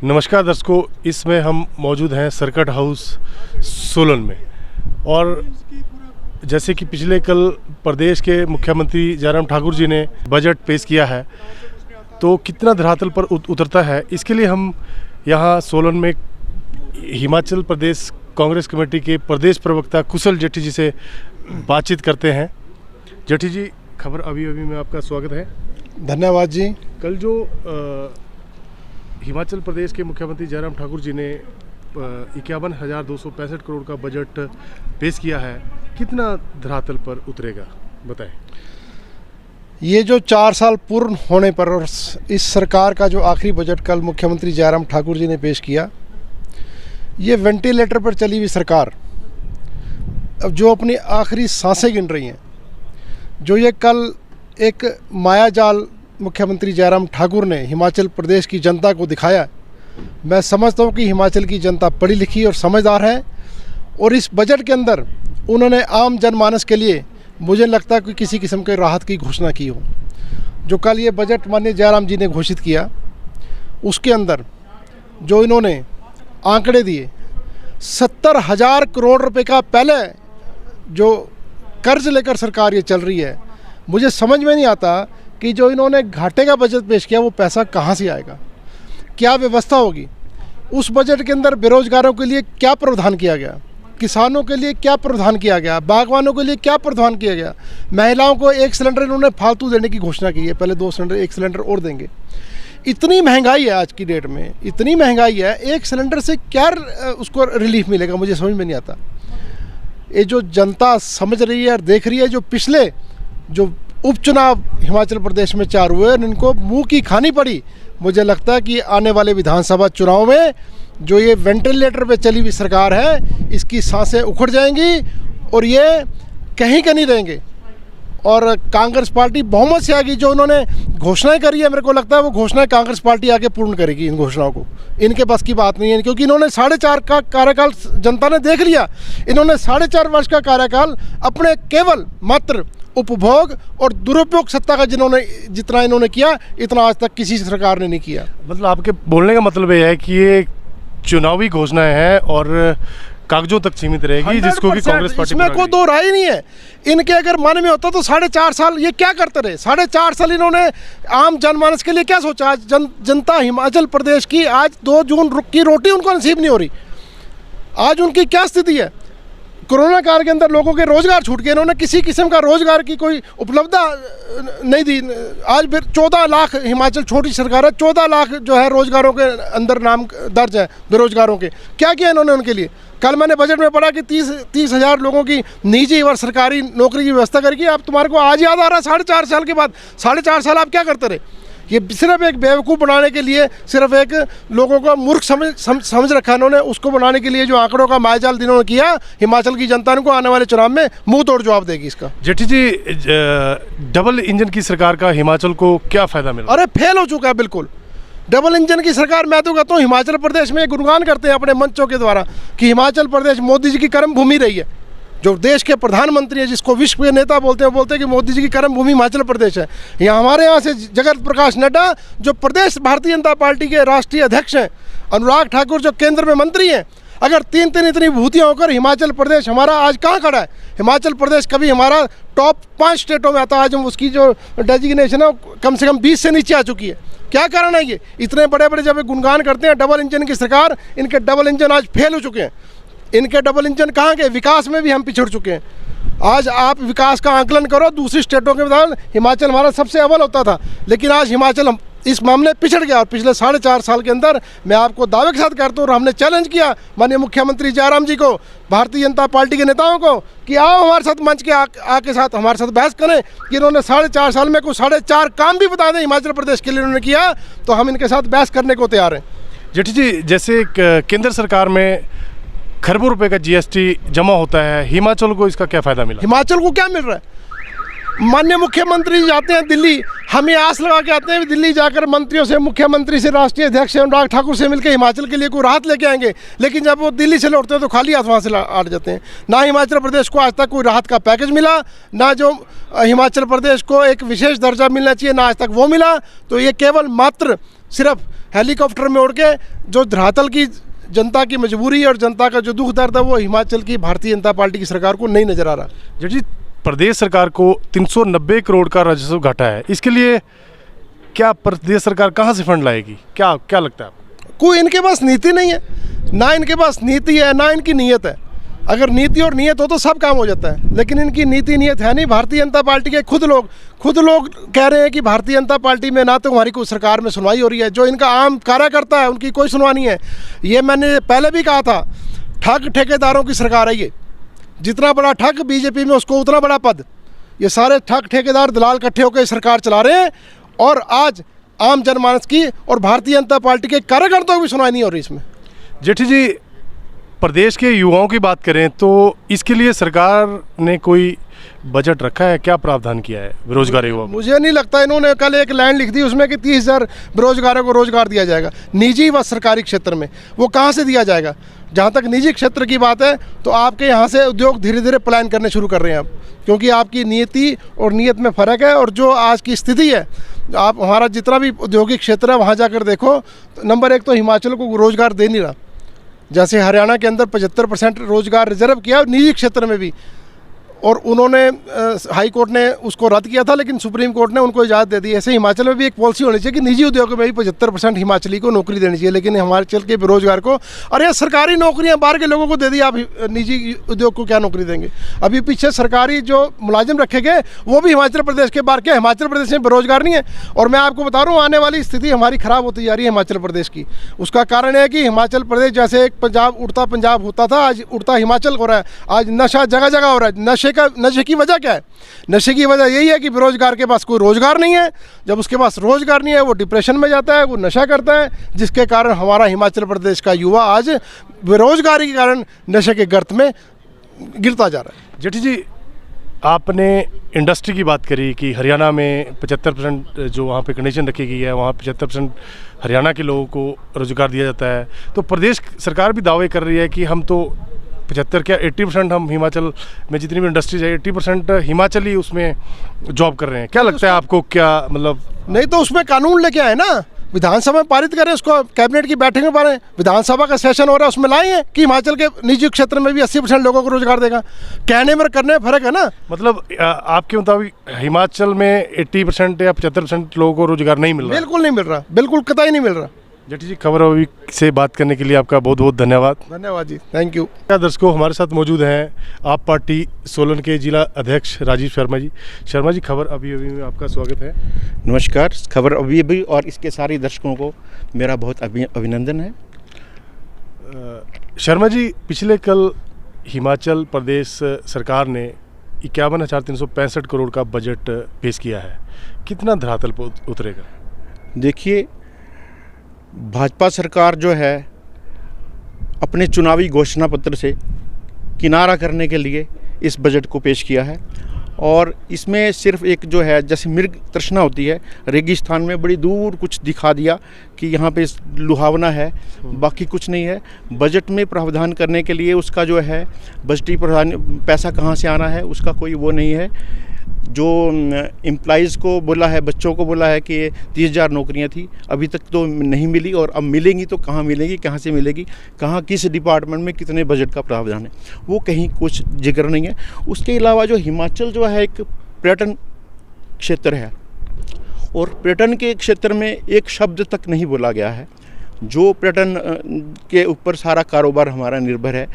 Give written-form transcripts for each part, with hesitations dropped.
नमस्कार दर्शकों, इसमें हम मौजूद हैं सर्किट हाउस सोलन में। और जैसे कि पिछले कल प्रदेश के मुख्यमंत्री जयराम ठाकुर जी ने बजट पेश किया है, तो कितना धरातल पर उतरता है, इसके लिए हम यहाँ सोलन में हिमाचल प्रदेश कांग्रेस कमेटी के प्रदेश प्रवक्ता कुशल जेठी जी से बातचीत करते हैं। जेठी जी, खबर अभी में आपका स्वागत है। धन्यवाद जी। कल जो हिमाचल प्रदेश के मुख्यमंत्री जयराम ठाकुर जी ने 51,265 करोड़ का बजट पेश किया है, कितना धरातल पर उतरेगा, बताएं। ये जो 4 साल पूर्ण होने पर और इस सरकार का जो आखिरी बजट कल मुख्यमंत्री जयराम ठाकुर जी ने पेश किया, ये वेंटिलेटर पर चली हुई सरकार अब जो अपनी आखिरी सांसें गिन रही हैं, जो ये कल एक मायाजाल मुख्यमंत्री जयराम ठाकुर ने हिमाचल प्रदेश की जनता को दिखाया, मैं समझता हूँ कि हिमाचल की जनता पढ़ी लिखी और समझदार है। और इस बजट के अंदर उन्होंने आम जनमानस के लिए मुझे लगता है कि किसी किस्म के राहत की घोषणा की हो। जो कल ये बजट माननीय जयराम जी ने घोषित किया, उसके अंदर जो इन्होंने आंकड़े दिए, 70,000 करोड़ रुपए का पहले जो कर्ज लेकर सरकार ये चल रही है, मुझे समझ में नहीं आता कि जो इन्होंने घाटे का बजट पेश किया वो पैसा कहाँ से आएगा, क्या व्यवस्था होगी। उस बजट के अंदर बेरोजगारों के लिए क्या प्रावधान किया गया, किसानों के लिए क्या प्रावधान किया गया, बागवानों के लिए क्या प्रावधान किया गया, महिलाओं को 1 सिलेंडर इन्होंने फालतू देने की घोषणा की है, पहले 2 सिलेंडर 1 सिलेंडर और देंगे। इतनी महंगाई है आज की डेट में, इतनी महंगाई है, 1 सिलेंडर से क्या उसको रिलीफ मिलेगा, मुझे समझ में नहीं आता। ये जो जनता समझ रही है और देख रही है, जो पिछले जो उपचुनाव हिमाचल प्रदेश में 4 हुए, इनको मुंह की खानी पड़ी। मुझे लगता है कि आने वाले विधानसभा चुनाव में जो ये वेंटिलेटर पे चली हुई सरकार है, इसकी सांसें उखड़ जाएंगी और ये कहीं का नहीं रहेंगे। और कांग्रेस पार्टी बहुमत से आएगी। जो उन्होंने घोषणाएं करी है, मेरे को लगता है वो घोषणाएं कांग्रेस पार्टी आगे पूर्ण करेगी। इन घोषणाओं को इनके बस की बात नहीं है, क्योंकि इन्होंने 4.5 का कार्यकाल जनता ने देख लिया। इन्होंने 4.5 वर्ष का कार्यकाल अपने केवल मात्र उपभोग और दुरुपयोग सत्ता का जितना इन्होंने किया, इतना आज तक किसी सरकार ने नहीं किया। मतलब आपके बोलने का मतलब ये है कि ये चुनावी घोषणाएं हैं और कागजों तक सीमित रहेगी, जिसको कि कांग्रेस पार्टी, इसमें कोई दो राय नहीं है। इनके अगर मन में होता तो 4.5 साल ये क्या करते रहे। 4.5 साल इन्होंने आम जनमानस के लिए क्या सोचा। आज जनता हिमाचल प्रदेश की आज 2 जून की रोटी उनको नसीब नहीं हो रही। आज उनकी क्या स्थिति है। कोरोना काल के अंदर लोगों के रोजगार छूट गए, इन्होंने किसी किस्म का रोजगार की कोई उपलब्धता नहीं दी। आज फिर 14 लाख, हिमाचल छोटी सरकार है, 14 लाख जो है रोजगारों के अंदर नाम दर्ज है बेरोजगारों के। क्या किया इन्होंने उनके लिए। कल मैंने बजट में पढ़ा कि 30,000 लोगों की निजी और सरकारी नौकरी की व्यवस्था करेगी। अब तुम्हारे को आज याद आ रहा है 4.5 साल के बाद। 4.5 साल आप क्या करते रहे। ये सिर्फ एक बेवकूफ़ बनाने के लिए, सिर्फ एक लोगों को मूर्ख समझ रखा इन्होंने, उसको बनाने के लिए जो आंकड़ों का मायाजाल इन्होंने किया, हिमाचल की जनता को आने वाले चुनाव में मुंह तोड़ जवाब देगी इसका। जेठी जी, डबल इंजन की सरकार का हिमाचल को क्या फ़ायदा मिला। अरे फेल हो चुका है बिल्कुल डबल इंजन की सरकार। मैं तो कहता हूँ हिमाचल प्रदेश में गुणगान करते हैं अपने मंचों के द्वारा कि हिमाचल प्रदेश मोदी जी की कर्म भूमि रही है। जो देश के प्रधानमंत्री हैं, जिसको विश्व के नेता बोलते हैं कि मोदी जी की कर्म भूमि हिमाचल प्रदेश है। यहाँ हमारे यहाँ से जगत प्रकाश नड्डा जो प्रदेश भारतीय जनता पार्टी के राष्ट्रीय अध्यक्ष हैं, अनुराग ठाकुर जो केंद्र में मंत्री हैं, अगर 3 इतनी विभूतियाँ होकर हिमाचल प्रदेश हमारा आज कहाँ खड़ा है। हिमाचल प्रदेश कभी हमारा टॉप 5 स्टेटों में आता है, आज हम उसकी जो डेजिग्नेशन है कम से कम 20 से नीचे आ चुकी है। क्या कारण है ये। इतने बड़े बड़े जब गुणगान करते हैं डबल इंजन की सरकार, इनके डबल इंजन आज फेल हो चुके हैं। इनके डबल इंजन कहाँ गए। विकास में भी हम पिछड़ चुके हैं। आज आप विकास का आंकलन करो, दूसरी स्टेटों के बजाय हिमाचल हमारा सबसे अव्वल होता था, लेकिन आज हिमाचल इस मामले पिछड़ गया। और पिछले 4.5 साल के अंदर मैं आपको दावे के साथ करता हूँ, और हमने चैलेंज किया माननीय मुख्यमंत्री जयराम जी को, भारतीय जनता पार्टी के नेताओं को, कि आओ हमारे साथ मंच के आके साथ हमारे साथ बहस करें कि इन्होंने 4.5 साल में कुछ 4.5 काम भी बता दें हिमाचल प्रदेश के लिए उन्होंने किया, तो हम इनके साथ बहस करने को तैयार हैं। जेठी जी, जैसे केंद्र सरकार में खरबों रुपए का GST जमा होता है, हिमाचल को इसका क्या फ़ायदा मिला। हिमाचल को क्या मिल रहा है। माननीय मुख्यमंत्री जाते हैं दिल्ली, हम ये आस लगा के आते हैं दिल्ली जाकर मंत्रियों से, मुख्यमंत्री से, राष्ट्रीय अध्यक्ष अनुराग ठाकुर से मिलकर हिमाचल के लिए कोई राहत लेके आएंगे, लेकिन जब वो दिल्ली से लौटते हैं तो खाली हाथ वहाँ से आट जाते हैं। ना हिमाचल प्रदेश को आज तक कोई राहत का पैकेज मिला, ना जो हिमाचल प्रदेश को एक विशेष दर्जा मिलना चाहिए, ना आज तक वो मिला। तो ये केवल मात्र सिर्फ हेलीकॉप्टर में उड़ के जो धरातल की जनता की मजबूरी और जनता का जो दुख दर्द है वो हिमाचल की भारतीय जनता पार्टी की सरकार को नहीं नजर आ रहा। जेठ जी, प्रदेश सरकार को 390 करोड़ का राजस्व घाटा है, इसके लिए क्या प्रदेश सरकार कहाँ से फंड लाएगी? क्या क्या लगता है आपको? कोई इनके पास नीति नहीं है, ना इनके पास नीति है ना इनकी नीयत है। अगर नीति और नीयत हो तो सब काम हो जाता है, लेकिन इनकी नीति नीयत है नहीं। भारतीय जनता पार्टी के खुद लोग कह रहे हैं कि भारतीय जनता पार्टी में ना तो हमारी कोई सरकार में सुनवाई हो रही है, जो इनका आम कार्यकर्ता है उनकी कोई सुनवाई नहीं है। ये मैंने पहले भी कहा था, ठग ठेकेदारों की सरकार है ये। जितना बड़ा ठग बीजेपी में उसको उतना बड़ा पद। ये सारे ठग ठेकेदार दलाल इकट्ठे होकर सरकार चला रहे हैं और आज आम जनमानस की और भारतीय जनता पार्टी के कार्यकर्ताओं की भी सुनवाई नहीं हो रही इसमें। जेठी जी, प्रदेश के युवाओं की बात करें तो इसके लिए सरकार ने कोई बजट रखा है? क्या प्रावधान किया है बेरोजगार युवाओं को? मुझे नहीं लगता। इन्होंने कल एक लाइन लिख दी उसमें कि 30,000 बेरोजगारों को रोजगार दिया जाएगा, निजी व सरकारी क्षेत्र में। वो कहाँ से दिया जाएगा? जहाँ तक निजी क्षेत्र की बात है तो आपके यहाँ से उद्योग धीरे धीरे पलायन करने शुरू कर रहे हैं आप, क्योंकि आपकी नीति और नीयत में फ़र्क है। और जो आज की स्थिति है, आप हमारा जितना भी औद्योगिक क्षेत्र है वहाँ जाकर देखो, तो नंबर एक तो हिमाचल को रोज़गार दे नहीं रहा। जैसे हरियाणा के अंदर 75% रोज़गार रिजर्व किया निजी क्षेत्र में भी, और उन्होंने हाई कोर्ट ने उसको रद्द किया था, लेकिन सुप्रीम कोर्ट ने उनको इजाज़त दे दी। ऐसे हिमाचल में भी एक पॉलिसी होनी चाहिए कि निजी उद्योगों में भी 75% हिमाचली को नौकरी देनी चाहिए, लेकिन हिमाचल के बेरोजगार को, अरे सरकारी नौकरियां बाहर के लोगों को दे दी, आप निजी उद्योग को क्या नौकरी देंगे? अभी पीछे सरकारी जो मुलाजिम रखे गए वो भी हिमाचल प्रदेश के बाहर के, हिमाचल प्रदेश में बेरोजगार नहीं है। और मैं आपको बता रहा हूँ, आने वाली स्थिति हमारी ख़राब होती जा रही है हिमाचल प्रदेश की। उसका कारण है कि हिमाचल प्रदेश जैसे एक पंजाब उड़ता पंजाब होता था, आज उड़ता हिमाचल हो रहा है। आज नशा जगह जगह हो रहा है। नशे की वजह क्या है? नशे की वजह यही है कि बेरोजगार के पास कोई रोजगार नहीं है। जब उसके पास रोजगार नहीं है वो डिप्रेशन में जाता है, वो नशा करता है, जिसके कारण हमारा हिमाचल प्रदेश का युवा आज बेरोजगारी के कारण नशे के गर्त में गिरता जा रहा है। जेठी जी, आपने इंडस्ट्री की बात करी कि हरियाणा में 75% जो वहाँ पे कंडीशन रखी गई है, वहाँ 75% हरियाणा के लोगों को रोजगार दिया जाता है। तो प्रदेश सरकार भी दावे कर रही है कि हम तो 75 क्या 80% हम हिमाचल में जितनी भी इंडस्ट्रीज है 80% हिमाचली उसमें जॉब कर रहे हैं। क्या लगता है आपको? क्या मतलब? नहीं तो उसमें कानून लेके आए ना, विधानसभा में पारित करें उसको, कैबिनेट की बैठक में पारें, विधानसभा का सेशन हो रहा है उसमें लाए हैं कि हिमाचल के निजी क्षेत्र में भी 80% लोगों को रोजगार देगा। कहने में करने में फर्क है ना। मतलब आपके मुताबिक हिमाचल में 80% या 75% लोगों को रोजगार नहीं मिल रहा? बिल्कुल नहीं मिल रहा, बिल्कुल कतई नहीं मिल रहा। जेठी जी, खबर अभी से बात करने के लिए आपका बहुत बहुत धन्यवाद। धन्यवाद जी, थैंक यू। दर्शकों, हमारे साथ मौजूद हैं आप पार्टी सोलन के जिला अध्यक्ष राजीव शर्मा जी। शर्मा जी, खबर अभी में आपका स्वागत है। नमस्कार। खबर अभी और इसके सारे दर्शकों को मेरा बहुत अभिनंदन है। शर्मा जी, पिछले कल हिमाचल प्रदेश सरकार ने 51,365 करोड़ का बजट पेश किया है। कितना धरातल पर उतरेगा? देखिए, भाजपा सरकार जो है अपने चुनावी घोषणा पत्र से किनारा करने के लिए इस बजट को पेश किया है, और इसमें सिर्फ एक जो है जैसे मृग तृष्णा होती है, रेगिस्तान में बड़ी दूर कुछ दिखा दिया कि यहाँ पे लुभावना है, बाकी कुछ नहीं है। बजट में प्रावधान करने के लिए उसका जो है बजटीय प्रावधान पैसा कहाँ से आना है उसका कोई वो नहीं है। जो एम्प्लॉइज़ को बोला है, बच्चों को बोला है कि 30,000 नौकरियां थी, अभी तक तो नहीं मिली, और अब मिलेंगी तो कहाँ मिलेगी, कहाँ से मिलेगी, कहाँ किस डिपार्टमेंट में कितने बजट का प्रावधान है, वो कहीं कुछ जिक्र नहीं है। उसके अलावा जो हिमाचल जो है एक पर्यटन क्षेत्र है, और पर्यटन के क्षेत्र में एक शब्द तक नहीं बोला गया है। जो पर्यटन के ऊपर सारा कारोबार हमारा निर्भर है।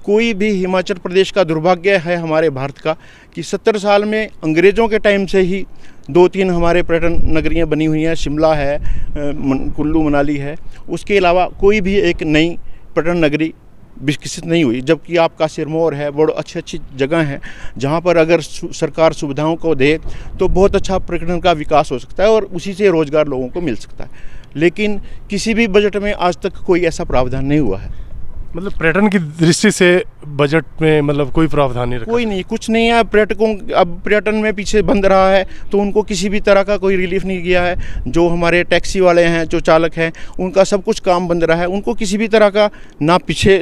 कोई भी हिमाचल प्रदेश का दुर्भाग्य है हमारे भारत का कि 70 साल में अंग्रेज़ों के टाइम से ही 2-3 हमारे पर्यटन नगरियाँ बनी हुई हैं। शिमला है, कुल्लू मनाली है, उसके अलावा कोई भी एक नई पर्यटन नगरी विकसित नहीं हुई। जबकि आपका सिरमौर है, बड़ी अच्छी जगह है जहाँ पर अगर सरकार सुविधाओं को दे तो बहुत अच्छा पर्यटन का विकास हो सकता है और उसी से रोज़गार लोगों को मिल सकता है। लेकिन किसी भी बजट में आज तक कोई ऐसा प्रावधान नहीं हुआ है। मतलब पर्यटन की दृष्टि से बजट में मतलब कोई प्रावधान नहीं रखा? कोई नहीं, कुछ नहीं है। पर्यटकों अब पर्यटन में पीछे बंद रहा है तो उनको किसी भी तरह का कोई रिलीफ नहीं किया है। जो हमारे टैक्सी वाले हैं, जो चालक हैं, उनका सब कुछ काम बंद रहा है। उनको किसी भी तरह का ना पीछे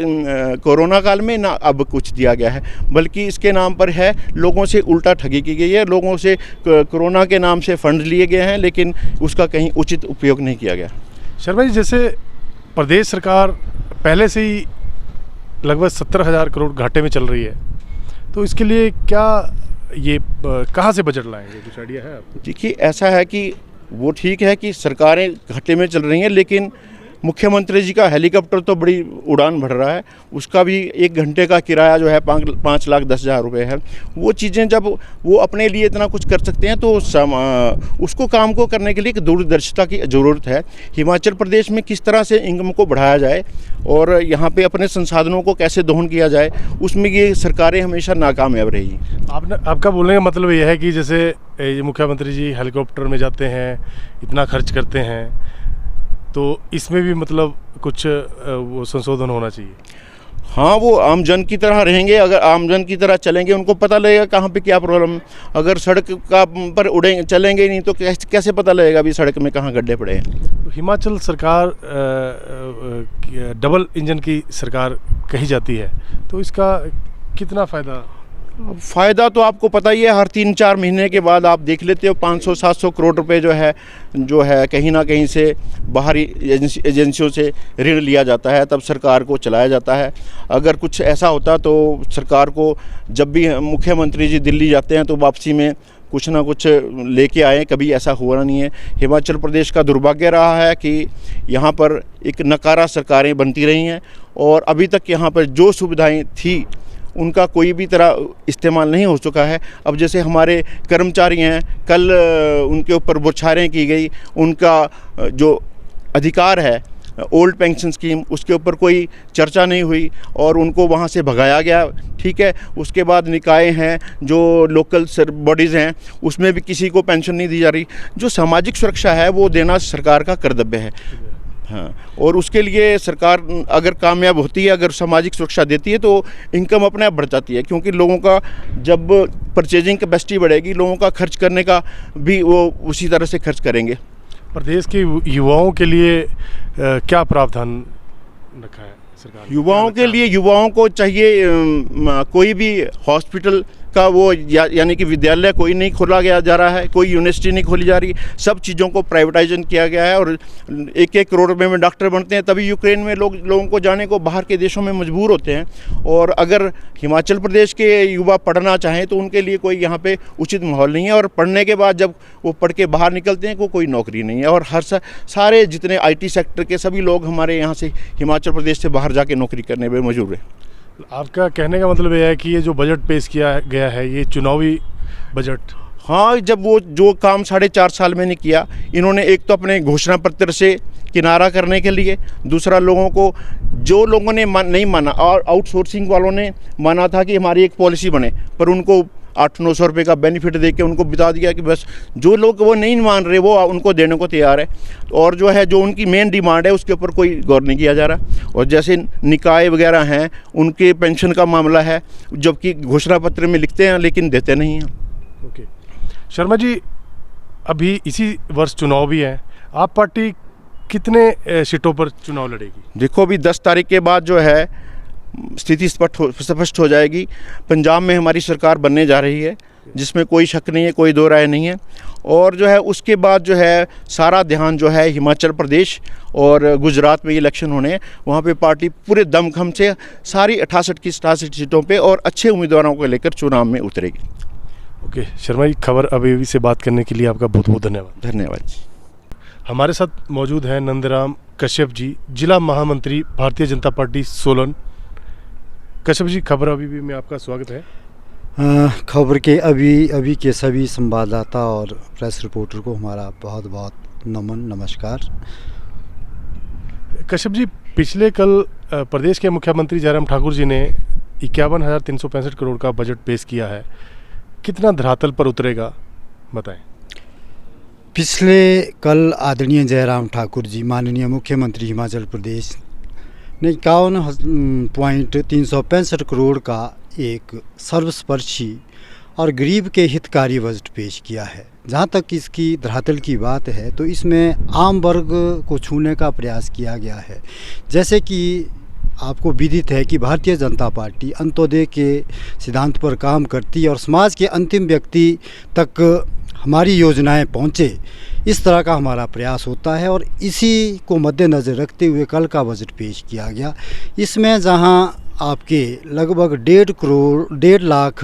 कोरोना काल में ना अब कुछ दिया गया है, बल्कि इसके नाम पर है लोगों से उल्टा ठगी की गई है। लोगों से कोरोना के नाम से फंड लिए गए हैं, लेकिन उसका कहीं उचित उपयोग नहीं किया गया। शर्मा जी, जैसे प्रदेश सरकार पहले से ही लगभग 70,000 करोड़ घाटे में चल रही है, तो इसके लिए क्या ये कहाँ से बजट लाएंगे, कुछ आइडिया है आपको? देखिए, ऐसा है कि वो ठीक है कि सरकारें घाटे में चल रही हैं, लेकिन मुख्यमंत्री जी का हेलीकॉप्टर तो बड़ी उड़ान भर रहा है, उसका भी 1 घंटे का किराया जो है 5,10,000 रुपये है। वो चीज़ें जब वो अपने लिए इतना कुछ कर सकते हैं तो उसको काम को करने के लिए एक दूरदर्शिता की ज़रूरत है। हिमाचल प्रदेश में किस तरह से इनकम को बढ़ाया जाए और यहाँ पे अपने संसाधनों को कैसे दोहन किया जाए, उसमें ये सरकारें हमेशा नाकामयाब रही। आपका बोलने का मतलब ये है कि जैसे ये मुख्यमंत्री जी हेलीकॉप्टर में जाते हैं, इतना खर्च करते हैं, तो इसमें भी मतलब कुछ वो संशोधन होना चाहिए। हाँ, वो आम जन की तरह रहेंगे, अगर आम जन की तरह चलेंगे उनको पता लगेगा कहाँ पे क्या प्रॉब्लम है। अगर सड़क का पर उड़ेंगे चलेंगे नहीं तो कैसे पता लगेगा अभी सड़क में कहाँ गड्ढे पड़े हैं। तो हिमाचल सरकार डबल इंजन की सरकार कही जाती है, तो इसका कितना फ़ायदा तो आपको पता ही है, हर 3-4 महीने के बाद आप देख लेते हो 500-700 करोड़ रुपए जो है कहीं ना कहीं से बाहरी एजेंसियों से ऋण लिया जाता है, तब सरकार को चलाया जाता है। अगर कुछ ऐसा होता तो सरकार को, जब भी मुख्यमंत्री जी दिल्ली जाते हैं तो वापसी में कुछ ना कुछ लेके आए, कभी ऐसा हुआ नहीं है। हिमाचल प्रदेश का दुर्भाग्य रहा है कि यहाँ पर एक नकारा सरकारें बनती रही हैं और अभी तक यहाँ पर जो सुविधाएँ थी उनका कोई भी तरह इस्तेमाल नहीं हो चुका है। अब जैसे हमारे कर्मचारी हैं, कल उनके ऊपर बौछारें की गई, उनका जो अधिकार है ओल्ड पेंशन स्कीम, उसके ऊपर कोई चर्चा नहीं हुई और उनको वहाँ से भगाया गया। ठीक है, उसके बाद निकाय हैं, जो लोकल बॉडीज़ हैं, उसमें भी किसी को पेंशन नहीं दी जा रही। जो सामाजिक सुरक्षा है वो देना सरकार का कर्तव्य है। हाँ, और उसके लिए सरकार अगर कामयाब होती है, अगर सामाजिक सुरक्षा देती है, तो इनकम अपने आप बढ़ जाती है, क्योंकि लोगों का जब परचेजिंग कैपेसिटी बढ़ेगी, लोगों का खर्च करने का भी वो उसी तरह से खर्च करेंगे। प्रदेश के युवाओं के लिए क्या प्रावधान रखा है सरकार? युवाओं को चाहिए, कोई भी हॉस्पिटल का वो यानी कि विद्यालय कोई नहीं खोला गया जा रहा है, कोई यूनिवर्सिटी नहीं खोली जा रही, सब चीज़ों को प्राइवेटाइजेशन किया गया है और 1-1 करोड़ रुपए में डॉक्टर बनते हैं। तभी यूक्रेन में लोगों को जाने को बाहर के देशों में मजबूर होते हैं। और अगर हिमाचल प्रदेश के युवा पढ़ना चाहें तो उनके लिए कोई यहाँ पे उचित माहौल नहीं है, और पढ़ने के बाद जब वो पढ़ के बाहर निकलते हैं कोई नौकरी नहीं है। और सारे जितने IT सेक्टर के सभी लोग हमारे यहाँ से हिमाचल प्रदेश से बाहर जाके नौकरी करने में मजबूर है। आपका कहने का मतलब यह है कि ये जो बजट पेश किया गया है, ये चुनावी बजट? हाँ, जब वो जो काम 4.5 साल में नहीं किया इन्होंने, एक तो अपने घोषणा पत्र से किनारा करने के लिए, दूसरा लोगों को, जो लोगों ने नहीं माना और आउटसोर्सिंग वालों ने माना था कि हमारी एक पॉलिसी बने, पर उनको 800-900 रुपये का बेनिफिट दे के उनको बता दिया कि बस जो लोग वो नहीं मान रहे वो उनको देने को तैयार है। और जो है, जो उनकी मेन डिमांड है उसके ऊपर कोई गौर नहीं किया जा रहा। और जैसे निकाय वगैरह हैं, उनके पेंशन का मामला है, जबकि घोषणा पत्र में लिखते हैं लेकिन देते नहीं हैं। ओके शर्मा जी, अभी इसी वर्ष चुनाव भी है, आप पार्टी कितने सीटों पर चुनाव लड़ेगी? देखो, अभी 10 तारीख के बाद जो है स्थिति स्पष्ट हो जाएगी। पंजाब में हमारी सरकार बनने जा रही है, जिसमें कोई शक नहीं है, कोई दो राय नहीं है। और जो है उसके बाद जो है सारा ध्यान जो है हिमाचल प्रदेश और गुजरात में इलेक्शन होने हैं, वहाँ पे पार्टी पूरे दमखम से सारी 68 की 67 सीटों पे और अच्छे उम्मीदवारों को लेकर चुनाव में उतरेगी। ओके शर्मा जी, खबर अभी से बात करने के लिए आपका बहुत बहुत धन्यवाद। धन्यवाद जी। हमारे साथ मौजूद हैं नंदराम कश्यप जी, जिला महामंत्री भारतीय जनता पार्टी सोलन। कश्यप जी, खबर अभी भी में आपका स्वागत है। खबर के अभी के सभी संवाददाता और प्रेस रिपोर्टर को हमारा बहुत बहुत नमस्कार। कश्यप जी, पिछले कल प्रदेश के मुख्यमंत्री जयराम ठाकुर जी ने 51,365 करोड़ का बजट पेश किया है, कितना धरातल पर उतरेगा बताएं? पिछले कल आदरणीय जयराम ठाकुर जी, माननीय मुख्यमंत्री हिमाचल प्रदेश ने 51,365 करोड़ का एक सर्वस्पर्शी और गरीब के हितकारी बजट पेश किया है। जहाँ तक इसकी धरातल की बात है तो इसमें आम वर्ग को छूने का प्रयास किया गया है। जैसे कि आपको विदित है कि भारतीय जनता पार्टी अंत्योदय के सिद्धांत पर काम करती है और समाज के अंतिम व्यक्ति तक हमारी योजनाएं पहुँचे, इस तरह का हमारा प्रयास होता है और इसी को मद्देनज़र रखते हुए कल का बजट पेश किया गया। इसमें जहां आपके लगभग 1.5 लाख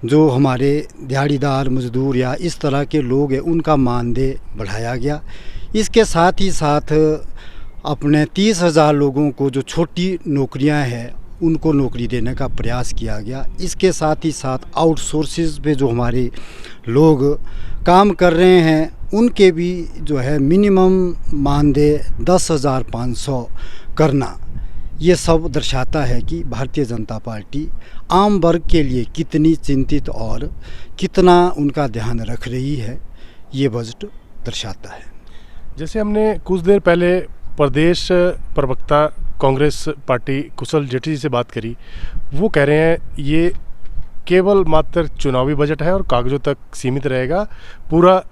जो हमारे दिहाड़ीदार मजदूर या इस तरह के लोग हैं उनका मानदेय बढ़ाया गया। इसके साथ ही साथ अपने 30,000 लोगों को जो छोटी नौकरियां हैं उनको नौकरी देने का प्रयास किया गया। इसके साथ ही साथ आउटसोर्सेज पे जो हमारे लोग काम कर रहे हैं उनके भी जो है मिनिमम मानदेय 10,500 करना, ये सब दर्शाता है कि भारतीय जनता पार्टी आम वर्ग के लिए कितनी चिंतित और कितना उनका ध्यान रख रही है, ये बजट दर्शाता है। जैसे हमने कुछ देर पहले प्रदेश प्रवक्ता कांग्रेस पार्टी कुशल जेटली जी से बात करी, वो कह रहे हैं ये केवल मात्र चुनावी बजट है और कागजों तक सीमित रहेगा, पूरा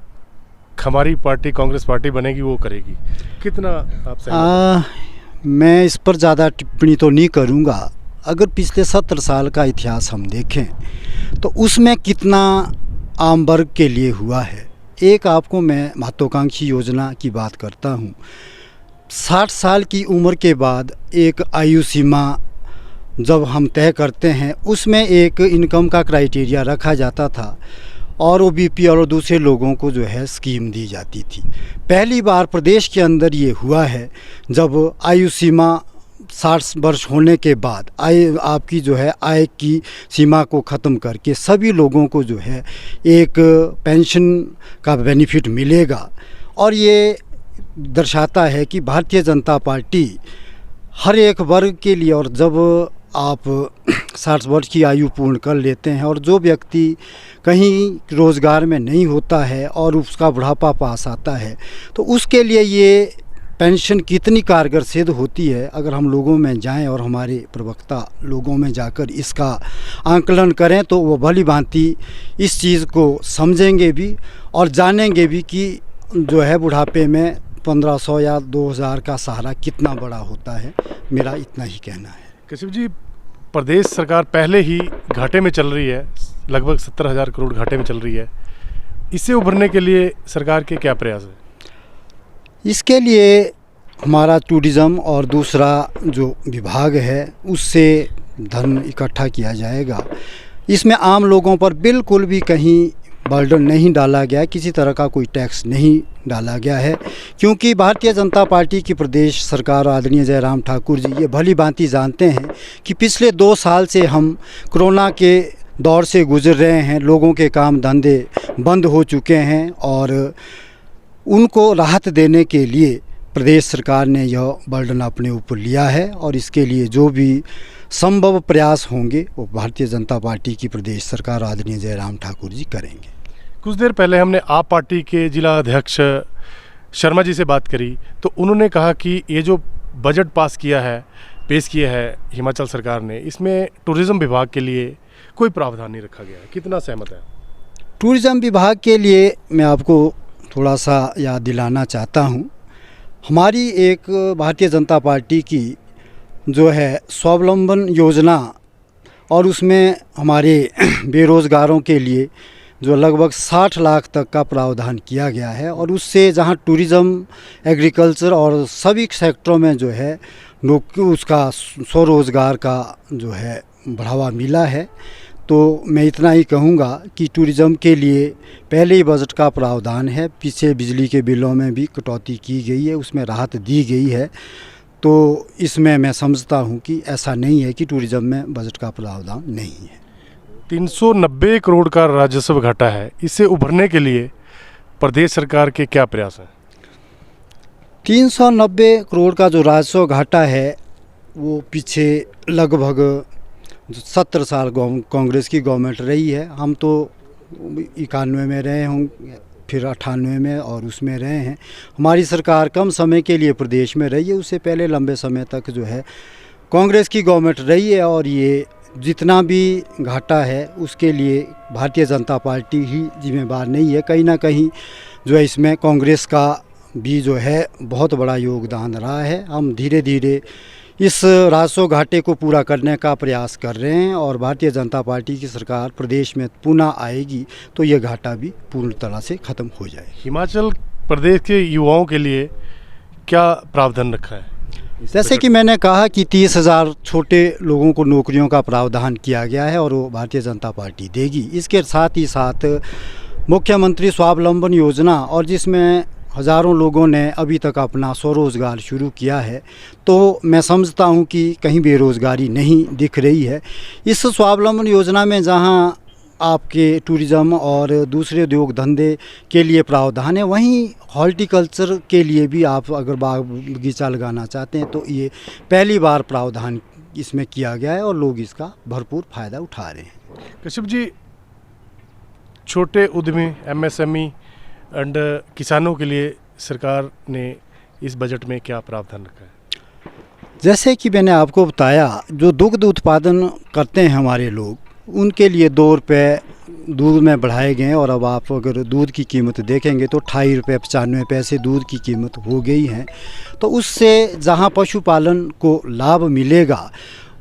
हमारी पार्टी कांग्रेस पार्टी बनेगी वो करेगी। कितना आप सहमत? मैं इस पर ज़्यादा टिप्पणी तो नहीं करूँगा। अगर पिछले 70 साल का इतिहास हम देखें तो उसमें कितना आम वर्ग के लिए हुआ है। एक आपको मैं महत्वाकांक्षी योजना की बात करता हूँ। 60 साल की उम्र के बाद एक आयु सीमा जब हम तय करते हैं उसमें एक इनकम का क्राइटेरिया रखा जाता था और ओबीपी और दूसरे लोगों को जो है स्कीम दी जाती थी। पहली बार प्रदेश के अंदर ये हुआ है जब आयु सीमा 60 वर्ष होने के बाद आपकी जो है आय की सीमा को ख़त्म करके सभी लोगों को जो है एक पेंशन का बेनिफिट मिलेगा। और ये दर्शाता है कि भारतीय जनता पार्टी हर एक वर्ग के लिए, और जब आप 60 वर्ष की आयु पूर्ण कर लेते हैं और जो व्यक्ति कहीं रोज़गार में नहीं होता है और उसका बुढ़ापा पास आता है तो उसके लिए ये पेंशन कितनी कारगर सिद्ध होती है। अगर हम लोगों में जाएं और हमारे प्रवक्ता लोगों में जाकर इसका आंकलन करें तो वो भली भांति इस चीज़ को समझेंगे भी और जानेंगे भी कि जो है बुढ़ापे में 1500 या 2000 का सहारा कितना बड़ा होता है। मेरा इतना ही कहना है। कश्यप जी, प्रदेश सरकार पहले ही घाटे में चल रही है, लगभग 70,000 करोड़ घाटे में चल रही है। इससे उभरने के लिए सरकार के क्या प्रयास है? इसके लिए हमारा टूरिज़्म और दूसरा जो विभाग है उससे धन इकट्ठा किया जाएगा। इसमें आम लोगों पर बिल्कुल भी कहीं बर्डन नहीं डाला गया है, किसी तरह का कोई टैक्स नहीं डाला गया है, क्योंकि भारतीय जनता पार्टी की प्रदेश सरकार आदरणीय जयराम ठाकुर जी ये भली भांति जानते हैं कि पिछले 2 साल से हम कोरोना के दौर से गुजर रहे हैं। लोगों के काम धंधे बंद हो चुके हैं और उनको राहत देने के लिए प्रदेश सरकार ने यह बर्डन अपने ऊपर लिया है और इसके लिए जो भी संभव प्रयास होंगे वो भारतीय जनता पार्टी की प्रदेश सरकार आदरणीय जयराम ठाकुर जी करेंगे। कुछ देर पहले हमने आप पार्टी के जिला अध्यक्ष शर्मा जी से बात करी तो उन्होंने कहा कि ये जो बजट पेश किया है हिमाचल सरकार ने, इसमें टूरिज़्म विभाग के लिए कोई प्रावधान नहीं रखा गया है। कितना सहमत है? टूरिज़्म विभाग के लिए मैं आपको थोड़ा सा याद दिलाना चाहता हूँ। हमारी एक भारतीय जनता पार्टी की जो है स्वावलंबन योजना और उसमें हमारे बेरोज़गारों के लिए जो लगभग 60 लाख तक का प्रावधान किया गया है और उससे जहां टूरिज़्म, एग्रीकल्चर और सभी सेक्टरों में जो है उसका स्वरोज़गार का जो है बढ़ावा मिला है। तो मैं इतना ही कहूँगा कि टूरिज़्म के लिए पहले ही बजट का प्रावधान है। पीछे बिजली के बिलों में भी कटौती की गई है, उसमें राहत दी गई है। तो इसमें मैं समझता हूँ कि ऐसा नहीं है कि टूरिज़्म में बजट का प्रावधान नहीं है। 390 करोड़ का राजस्व घाटा है, इससे उभरने के लिए प्रदेश सरकार के क्या प्रयास हैं? 390 करोड़ का जो राजस्व घाटा है वो पीछे लगभग 70 साल कांग्रेस की गवर्नमेंट रही है। हम तो 91 में रहे होंगे, फिर 98 में और उसमें रहे हैं। हमारी सरकार कम समय के लिए प्रदेश में रही है, उससे पहले लंबे समय तक जो है कांग्रेस की गवर्नमेंट रही है। और ये जितना भी घाटा है उसके लिए भारतीय जनता पार्टी ही जिम्मेदार नहीं है, कहीं ना कहीं जो है इसमें कांग्रेस का भी जो है बहुत बड़ा योगदान रहा है। हम धीरे धीरे इस राजस्व घाटे को पूरा करने का प्रयास कर रहे हैं और भारतीय जनता पार्टी की सरकार प्रदेश में पुनः आएगी तो ये घाटा भी पूर्ण तरह से ख़त्म हो जाएगा। हिमाचल प्रदेश के युवाओं के लिए क्या प्रावधान रखा है? जैसे कि मैंने कहा कि 30,000 छोटे लोगों को नौकरियों का प्रावधान किया गया है और वो भारतीय जनता पार्टी देगी। इसके साथ ही साथ मुख्यमंत्री स्वावलंबन योजना, और जिसमें हज़ारों लोगों ने अभी तक अपना स्वरोज़गार शुरू किया है, तो मैं समझता हूं कि कहीं बेरोज़गारी नहीं दिख रही है। इस स्वावलंबन योजना में जहां आपके टूरिज़्म और दूसरे उद्योग धंधे के लिए प्रावधान है, वहीं हॉर्टिकल्चर के लिए भी आप अगर बाग बगीचा लगाना चाहते हैं तो ये पहली बार प्रावधान इसमें किया गया है और लोग इसका भरपूर फ़ायदा उठा रहे हैं। कश्यप जी, छोटे उद्यमी MSME एंड किसानों के लिए सरकार ने इस बजट में क्या प्रावधान रखा है? जैसे कि मैंने आपको बताया, जो दुग्ध उत्पादन करते हैं हमारे लोग, उनके लिए 2 रुपये दूध में बढ़ाए गए हैं और अब आप अगर दूध की कीमत देखेंगे तो 28 रुपये 95 पैसे दूध की कीमत हो गई है। तो उससे जहां पशुपालन को लाभ मिलेगा,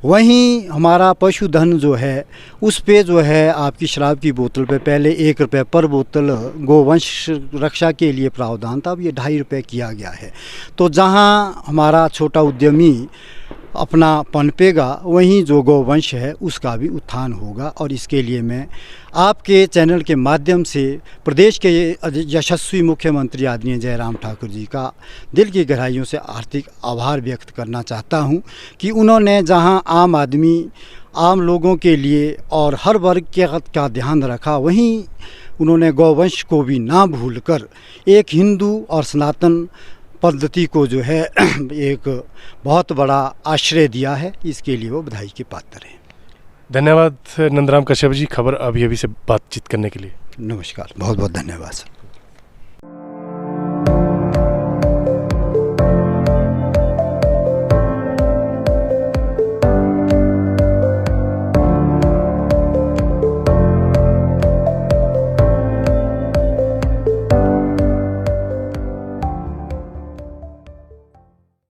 वहीं हमारा पशुधन जो है उस पे जो है आपकी शराब की बोतल पे पहले 1 रुपये पर बोतल गोवंश रक्षा के लिए प्रावधान था, अब ये 2.5 रुपये किया गया है। तो जहां हमारा छोटा उद्यमी अपना पनपेगा, वहीं जो गौवंश है उसका भी उत्थान होगा। और इसके लिए मैं आपके चैनल के माध्यम से प्रदेश के यशस्वी मुख्यमंत्री आदरणीय जयराम ठाकुर जी का दिल की गहराइयों से हार्दिक आभार व्यक्त करना चाहता हूं कि उन्होंने जहां आम आदमी, आम लोगों के लिए और हर वर्ग का ध्यान रखा, वहीं उन्होंने गौवंश को भी ना भूलकर एक हिंदू और सनातन पद्धति को जो है एक बहुत बड़ा आश्रय दिया है। इसके लिए वो बधाई के पात्र हैं। धन्यवाद नंदराम कश्यप जी, खबर अभी से बातचीत करने के लिए। नमस्कार, बहुत बहुत धन्यवाद सर।